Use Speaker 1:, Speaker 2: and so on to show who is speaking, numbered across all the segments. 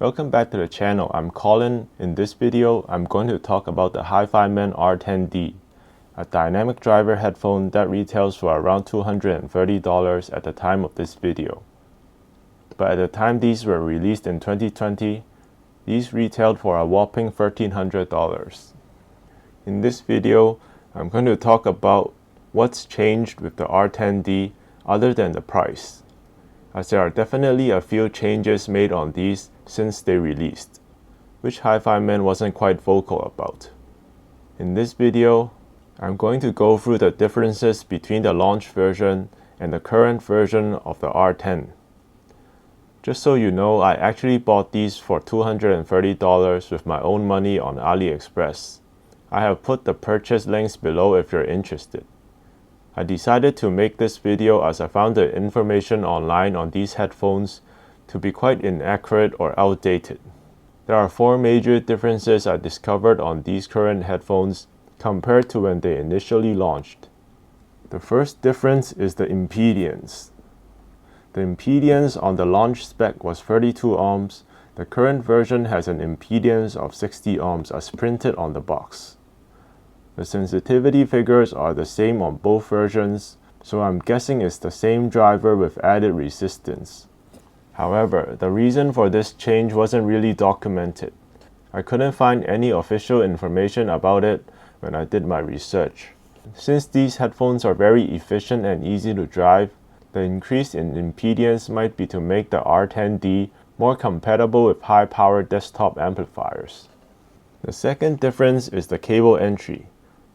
Speaker 1: Welcome back to the channel. I'm Colin. In this video, I'm going to talk about the Hifiman R10D, a dynamic driver headphone that retails for around $230 at the time of this video. But at the time these were released in 2020, these retailed for a whopping $1,300. In this video, I'm going to talk about what's changed with the R10D other than the price, as there are definitely a few changes made on these since they released, which Hifiman wasn't quite vocal about. In this video, I'm going to go through the differences between the launch version and the current version of the R10. Just so you know, I actually bought these for $230 with my own money on AliExpress. I have put the purchase links below if you're interested. I decided to make this video as I found the information online on these headphones to be quite inaccurate or outdated. There are 4 major differences I discovered on these current headphones compared to when they initially launched. The first difference is the impedance. The impedance on the launch spec was 32 ohms. The current version has an impedance of 60 ohms as printed on the box. The sensitivity figures are the same on both versions, so I'm guessing it's the same driver with added resistance. However, the reason for this change wasn't really documented. I couldn't find any official information about it when I did my research. Since these headphones are very efficient and easy to drive, the increase in impedance might be to make the R10D more compatible with high-powered desktop amplifiers. The second difference is the cable entry.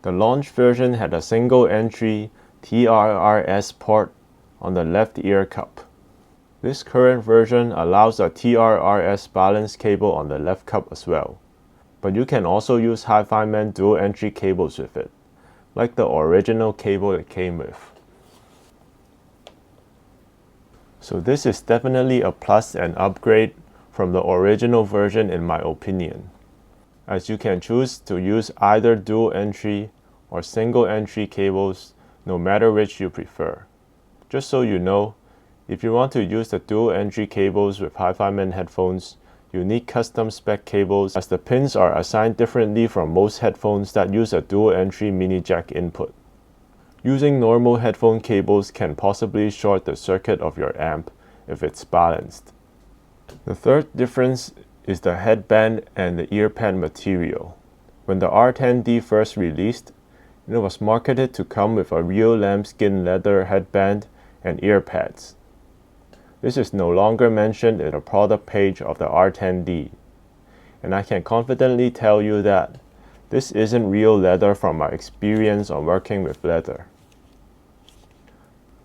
Speaker 1: The launch version had a single-entry TRRS port on the left ear cup. This current version allows a TRRS balance cable on the left cup as well, but you can also use Hifiman dual-entry cables with it, like the original cable it came with. So this is definitely a plus and upgrade from the original version in my opinion, as you can choose to use either dual entry or single entry cables, no matter which you prefer. Just so you know, if you want to use the dual entry cables with Hifiman headphones, you need custom spec cables, as the pins are assigned differently from most headphones that use a dual entry mini jack input. Using normal headphone cables can possibly short the circuit of your amp if it's balanced. The third difference is the headband and the ear pad material. When the R10D first released, it was marketed to come with a real lambskin leather headband and ear pads. This is no longer mentioned in the product page of the R10D, and I can confidently tell you that this isn't real leather from my experience on working with leather.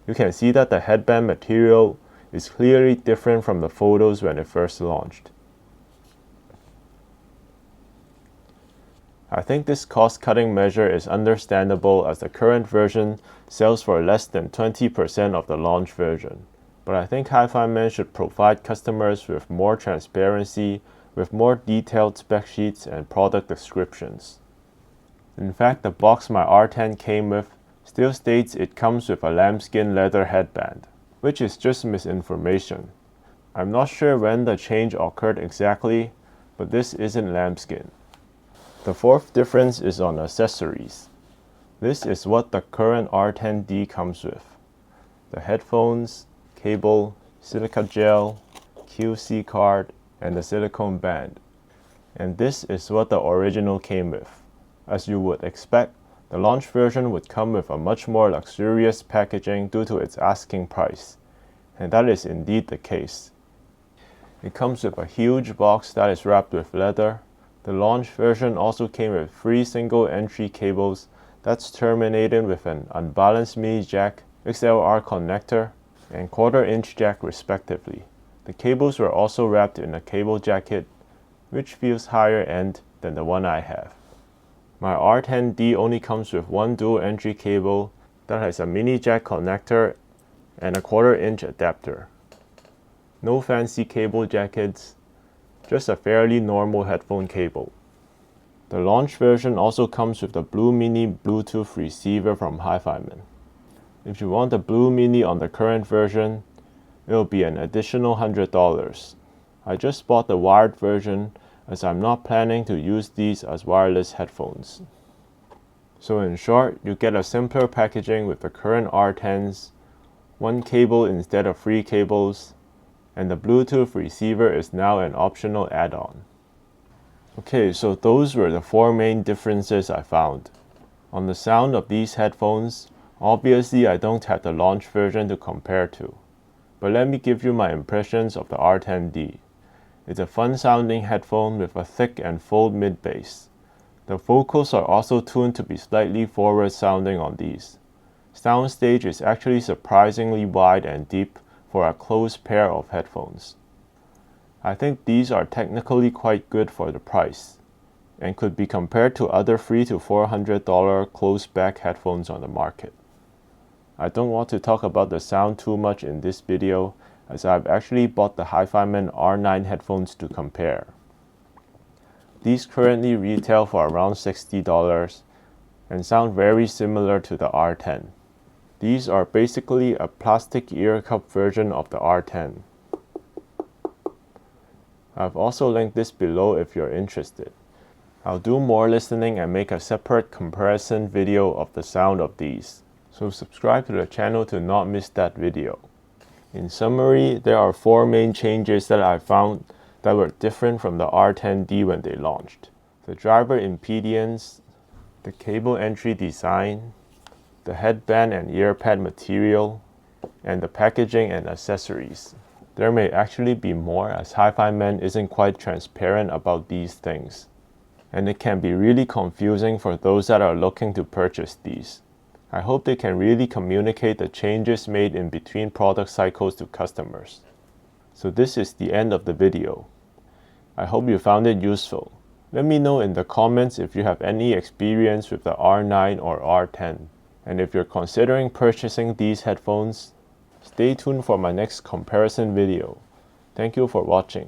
Speaker 1: You can see that the headband material is clearly different from the photos when it first launched. I think this cost-cutting measure is understandable, as the current version sells for less than 20% of the launch version. But I think Hifiman should provide customers with more transparency, with more detailed spec sheets and product descriptions. In fact, the box my R10 came with still states it comes with a lambskin leather headband, which is just misinformation. I'm not sure when the change occurred exactly, but this isn't lambskin. The fourth difference is on accessories. This is what the current R10D comes with: the headphones, cable, silica gel, QC card, and the silicone band. And this is what the original came with. As you would expect, the launch version would come with a much more luxurious packaging due to its asking price, and that is indeed the case. It comes with a huge box that is wrapped with leather. The launch version also came with 3 single-entry cables that's terminated with an unbalanced mini jack, XLR connector, and 1/4-inch jack respectively. The cables were also wrapped in a cable jacket, which feels higher end than the one I have. My R10D only comes with 1 dual-entry cable that has a mini jack connector and a 1/4-inch adapter. No fancy cable jackets, just a fairly normal headphone cable. The launch version also comes with the Blue Mini Bluetooth receiver from Hifiman. If you want the Blue Mini on the current version, it will be an additional $100. I just bought the wired version as I'm not planning to use these as wireless headphones. So in short, you get a simpler packaging with the current R10s, one cable instead of 3 cables, and the Bluetooth receiver is now an optional add-on. Okay, so those were the 4 main differences I found. On the sound of these headphones, obviously I don't have the launch version to compare to. But let me give you my impressions of the R10D. It's a fun sounding headphone with a thick and full mid-bass. The vocals are also tuned to be slightly forward sounding on these. Soundstage is actually surprisingly wide and deep for a close pair of headphones. I think these are technically quite good for the price, and could be compared to other $300 to $400 closed back headphones on the market. I don't want to talk about the sound too much in this video, as I've actually bought the Hifiman R9 headphones to compare. These currently retail for around $60 and sound very similar to the R10. These are basically a plastic ear cup version of the R10. I've also linked this below if you're interested. I'll do more listening and make a separate comparison video of the sound of these, so subscribe to the channel to not miss that video. In summary, there are 4 main changes that I found that were different from the R10D when they launched. The driver impedance, the cable entry design, the headband and ear pad material, and the packaging and accessories. There may actually be more, as Hifiman isn't quite transparent about these things, and it can be really confusing for those that are looking to purchase these. I hope they can really communicate the changes made in between product cycles to customers. So this is the end of the video. I hope you found it useful. Let me know in the comments if you have any experience with the R9 or R10. And if you're considering purchasing these headphones, stay tuned for my next comparison video. Thank you for watching.